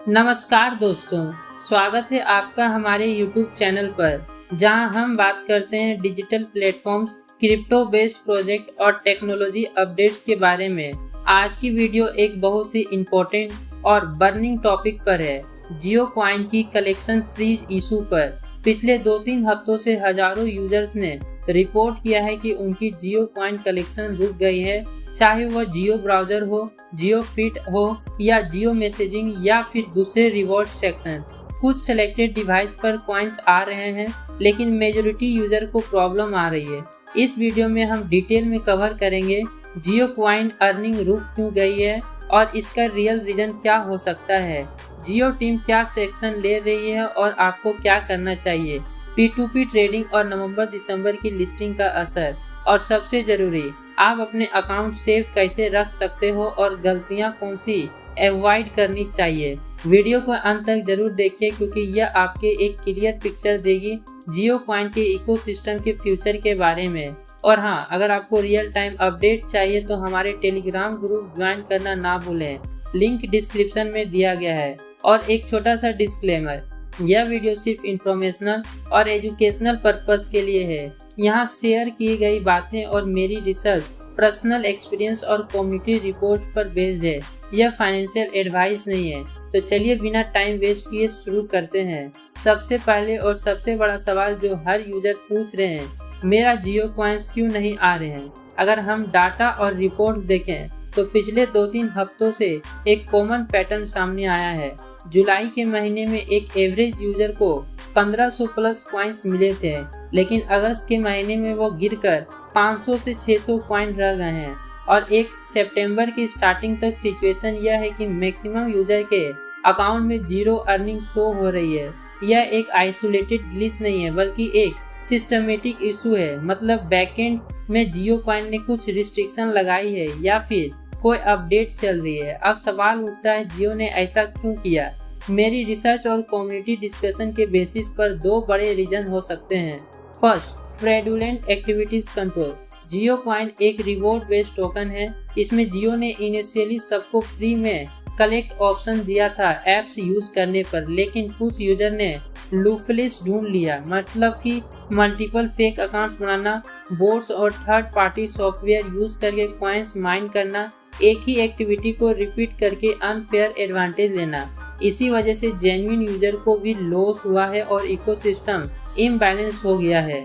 नमस्कार दोस्तों, स्वागत है आपका हमारे YouTube चैनल पर, जहां हम बात करते हैं digital platforms, crypto based project और टेक्नोलॉजी अपडेट्स के बारे में। आज की वीडियो एक बहुत ही इम्पोर्टेंट और बर्निंग टॉपिक पर है, जियो कॉइन की कलेक्शन फ्रीज इशू पर। पिछले 2-3 हफ्तों से हजारों यूजर्स ने रिपोर्ट किया है कि उनकी जियो कॉइन कलेक्शन रुक गई है, चाहे वह जियो ब्राउजर हो, जियो फिट हो या जियो मैसेजिंग या फिर दूसरे रिवॉर्ड सेक्शन। कुछ सेलेक्टेड डिवाइस पर कॉइन्स आ रहे हैं, लेकिन मेजॉरिटी यूजर को प्रॉब्लम आ रही है। इस वीडियो में हम डिटेल में कवर करेंगे जियो कॉइन अर्निंग रुक क्यों गई है और इसका रियल रीजन क्या हो सकता है, जियो टीम क्या सेक्शन ले रही है और आपको क्या करना चाहिए, P2P ट्रेडिंग और नवंबर-दिसंबर की लिस्टिंग का असर, और सबसे जरूरी, आप अपने अकाउंट सेफ कैसे रख सकते हो और गलतियां कौन सी अवॉइड करनी चाहिए। वीडियो को अंत तक जरूर देखिए, क्योंकि यह आपके एक क्लियर पिक्चर देगी जियो कॉइन के इकोसिस्टम के फ्यूचर के बारे में। और हाँ, अगर आपको रियल टाइम अपडेट चाहिए तो हमारे टेलीग्राम ग्रुप ज्वाइन करना ना भूलें, लिंक डिस्क्रिप्शन में दिया गया है। और एक छोटा सा डिस्क्लेमर, यह वीडियो सिर्फ इंफॉर्मेशनल और एजुकेशनल पर्पस के लिए है। यहाँ शेयर की गई बातें और मेरी रिसर्च, पर्सनल एक्सपीरियंस और कम्युनिटी रिपोर्ट्स पर बेस्ड है, यह फाइनेंशियल एडवाइस नहीं है। तो चलिए बिना टाइम वेस्ट किए शुरू करते हैं। सबसे पहले और सबसे बड़ा सवाल जो हर यूजर पूछ रहे हैं, मेरा जियो कॉइन्स क्यों नहीं आ रहे हैं। अगर हम डाटा और रिपोर्ट देखें तो पिछले 2-3 हफ्तों से एक कॉमन पैटर्न सामने आया है। जुलाई के महीने में एक एवरेज यूजर को 1500 प्लस कॉइन्स मिले थे, लेकिन अगस्त के महीने में वो गिरकर 500 से 600 कॉइन रह गए हैं। और एक सितंबर की स्टार्टिंग तक सिचुएशन यह है कि मैक्सिमम यूजर के अकाउंट में जीरो अर्निंग शो हो रही है। यह एक आइसोलेटेड ग्लिच नहीं है, बल्कि एक सिस्टमेटिक इशू है। मतलब बैकएंड में जियो कॉइन ने कुछ रिस्ट्रिक्शन लगाई है या फिर कोई अपडेट चल रही है। अब सवाल उठता है, जियो ने ऐसा क्यों किया। मेरी रिसर्च और कम्युनिटी डिस्कशन के बेसिस पर 2 बड़े रीजन हो सकते हैं। First, fraudulent activities control. Jio coin एक रिवॉर्ड बेस्ड टोकन है। इसमें जियो ने इनिशियली सबको फ्री में कलेक्ट ऑप्शन दिया था एप्स यूज करने पर, लेकिन कुछ यूजर ने लूपलेस ढूंढ लिया। मतलब कि मल्टीपल फेक अकाउंट्स बनाना, बोट्स और थर्ड पार्टी सॉफ्टवेयर यूज करके कॉइन्स माइन करना, एक ही एक्टिविटी को रिपीट करके अनफेयर एडवांटेज लेना। इसी वजह से जेन्युइन यूजर को भी लॉस हुआ है और इकोसिस्टम इम्बैलेंस हो गया है।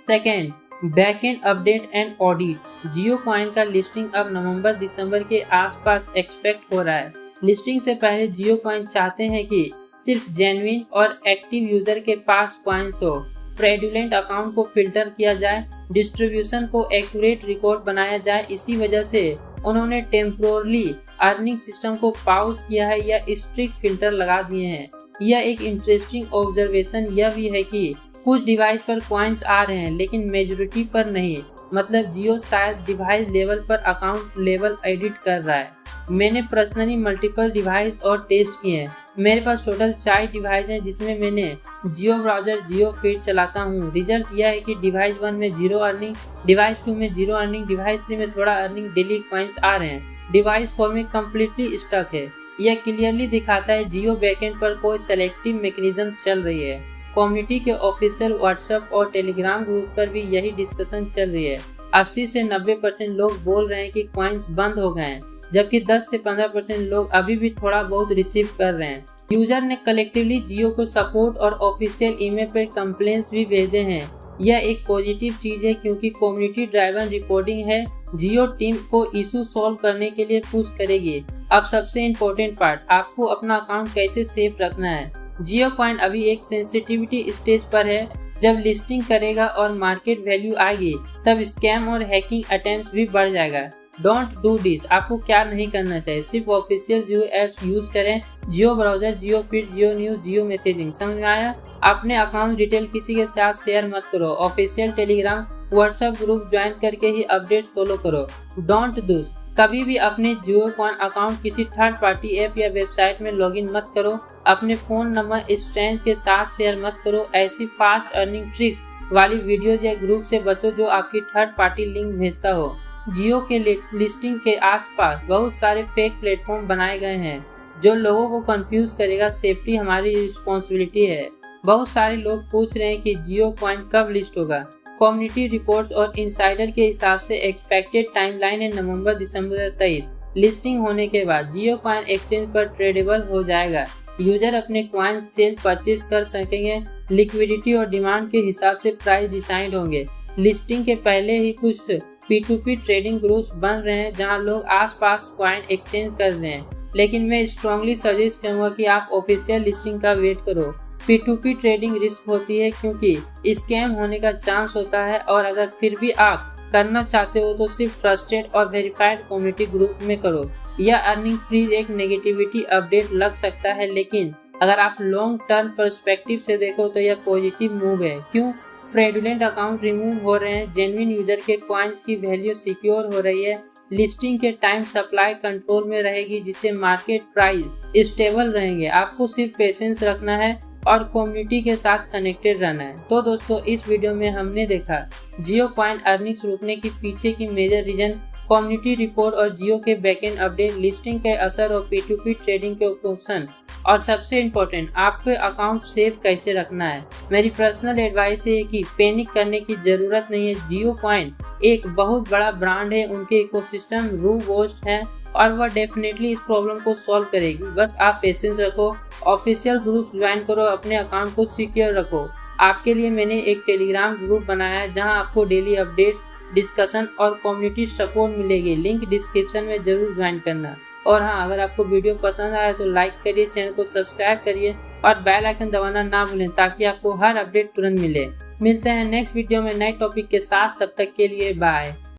Second, backend update and audit. Jio coin का लिस्टिंग अब नवंबर-दिसंबर के आसपास एक्सपेक्ट हो रहा है। लिस्टिंग से पहले जियो कॉइन चाहते हैं कि सिर्फ जेन्युइन और एक्टिव यूजर के पास कॉइन्स हो, फ्रॉडुलेंट अकाउंट को फिल्टर किया जाए, डिस्ट्रीब्यूशन को एक्यूरेट रिकॉर्ड बनाया जाए। इसी वजह से उन्होंने टेम्पोरली अर्निंग सिस्टम को पॉज किया है या स्ट्रिक्ट फिल्टर लगा दिए हैं। यह एक इंटरेस्टिंग ऑब्जर्वेशन यह भी है कि कुछ डिवाइस पर कॉइन्स आ रहे हैं, लेकिन मेजॉरिटी पर नहीं। मतलब जियो शायद डिवाइस लेवल पर अकाउंट लेवल एडिट कर रहा है। मैंने पर्सनली मल्टीपल डिवाइस और टेस्ट किए हैं। मेरे पास टोटल 4 डिवाइस हैं, जिसमें मैंने जियो ब्राउजर, जियो फिट चलाता हूँ। रिजल्ट यह है कि डिवाइस 1 में 0 अर्निंग, डिवाइस 2 में 0 अर्निंग, डिवाइस 3 में थोड़ा अर्निंग, डेली कॉइन्स आ रहे हैं। डिवाइस 4 में कम्प्लीटली स्टक है। यह क्लियरली दिखाता है जियो बैकएंड पर कोई सेलेक्टिव मैकेनिज्म चल रही है। कम्युनिटी के ऑफिशियल व्हाट्सएप और टेलीग्राम ग्रुप पर भी यही डिस्कशन चल रही है। 80 से 90% लोग बोल रहे हैं कि कॉइन्स बंद हो गए हैं, जबकि 10 से 15% लोग अभी भी थोड़ा बहुत रिसीव कर रहे हैं। यूजर ने कलेक्टिवली जियो को सपोर्ट और ऑफिशियल ईमेल पर कंप्लेंट्स भी भेजे हैं। यह एक पॉजिटिव चीज है, क्योंकि कम्युनिटी ड्राइवन रिपोर्टिंग है। जियो टीम को इशू सॉल्व करने के लिए पुश करेगी। अब सबसे इम्पोर्टेंट पार्ट, आपको अपना अकाउंट कैसे सेफ रखना है। जियो कॉइन अभी एक सेंसिटिविटी स्टेज पर है। जब लिस्टिंग करेगा और मार्केट वैल्यू आएगी, तब स्कैम और हैकिंग अटेम्प्ट्स भी बढ़ जाएगा। Don't do this. आपको क्या नहीं करना चाहिए, सिर्फ ऑफिशियल जियो एप्स यूज करें, जियो ब्राउजर, जियो फिट, जियो न्यूज, जियो मैसेजिंग। समझ में आया। अपने अकाउंट डिटेल किसी के साथ शेयर मत करो। Official Telegram WhatsApp group join करके ही अपडेट्स फॉलो करो। Don't do. कभी भी अपने जियो कॉइन अकाउंट किसी थर्ड पार्टी ऐप या वेबसाइट में लॉगिन मत करो। अपने फोन नंबर स्ट्रेंज के साथ शेयर मत करो। ऐसी फास्ट अर्निंग ट्रिक्स वाली वीडियोज या ग्रुप से बचो जो आपकी थर्ड पार्टी लिंक भेजता हो। जियो के लिस्टिंग के आसपास बहुत सारे फेक प्लेटफॉर्म बनाए गए हैं जो लोगों को कंफ्यूज करेगा। सेफ्टी हमारी रिस्पॉन्सिबिलिटी है। बहुत सारे लोग पूछ रहे हैं कि जियो कॉइन कब लिस्ट होगा। कम्युनिटी रिपोर्ट्स और इनसाइडर के हिसाब से एक्सपेक्टेड टाइमलाइन है नवंबर-दिसंबर 23। लिस्टिंग होने के बाद जियो कॉइन एक्सचेंज पर ट्रेडेबल हो जाएगा। यूजर अपने कॉइन सेल परचेज कर सकेंगे। लिक्विडिटी और डिमांड के हिसाब से प्राइस डिसाइड होंगे। लिस्टिंग के पहले ही कुछ P2P ट्रेडिंग ग्रुप्स बन रहे हैं जहां लोग आसपास कॉइन एक्सचेंज कर रहे हैं, लेकिन मैं स्ट्रांगली सजेस्ट करूंगा कि आप ऑफिशियल लिस्टिंग का वेट करो। P2P ट्रेडिंग रिस्क होती है क्योंकि स्कैम होने का चांस होता है, और अगर फिर भी आप करना चाहते हो तो सिर्फ ट्रस्टेड और वेरीफाइड कम्युनिटी ग्रुप में करो। यह अर्निंग फ्री एक नेगेटिविटी अपडेट लग सकता है, लेकिन अगर आप लॉन्ग टर्म पर्सपेक्टिव से देखो तो यह पॉजिटिव मूव है। क्यों? फ्रेडुलेंट अकाउंट रिमूव हो रहे हैं, जेन्युइन यूजर के कॉइन्स की वैल्यू सिक्योर हो रही है, लिस्टिंग के टाइम सप्लाई कंट्रोल में रहेगी जिससे मार्केट प्राइस स्टेबल रहेंगे। आपको सिर्फ पेशेंस रखना है और कम्युनिटी के साथ कनेक्टेड रहना है। तो दोस्तों, इस वीडियो में हमने देखा जियो कॉइन अर्निंग्स रुकने के पीछे की मेजर रीजन, कम्युनिटी रिपोर्ट और जियो के बैकएंड अपडेट, लिस्टिंग के असर और P2P ट्रेडिंग के ऑप्शन, और सबसे इम्पोर्टेंट आपके अकाउंट सेफ कैसे रखना है। मेरी पर्सनल एडवाइस है कि पैनिक करने की जरूरत नहीं है। जियो कॉइन एक बहुत बड़ा ब्रांड है, उनके इकोसिस्टम रोबस्ट है और वह डेफिनेटली इस प्रॉब्लम को सॉल्व करेगी। बस आप पेशेंस रखो, ऑफिशियल ग्रुप ज्वाइन करो, अपने अकाउंट को सिक्योर रखो। आपके लिए मैंने एक टेलीग्राम ग्रुप बनाया है जहां आपको डेली अपडेट्स, डिस्कशन और कम्युनिटी सपोर्ट मिलेगी। लिंक डिस्क्रिप्शन में जरूर ज्वाइन करना। और हाँ, अगर आपको वीडियो पसंद आया तो लाइक करिए, चैनल को सब्सक्राइब करिए और बेल आइकन दबाना ना भूलें ताकि आपको हर अपडेट तुरंत मिले। मिलते हैं नेक्स्ट वीडियो में नए टॉपिक के साथ। तब तक के लिए बाय।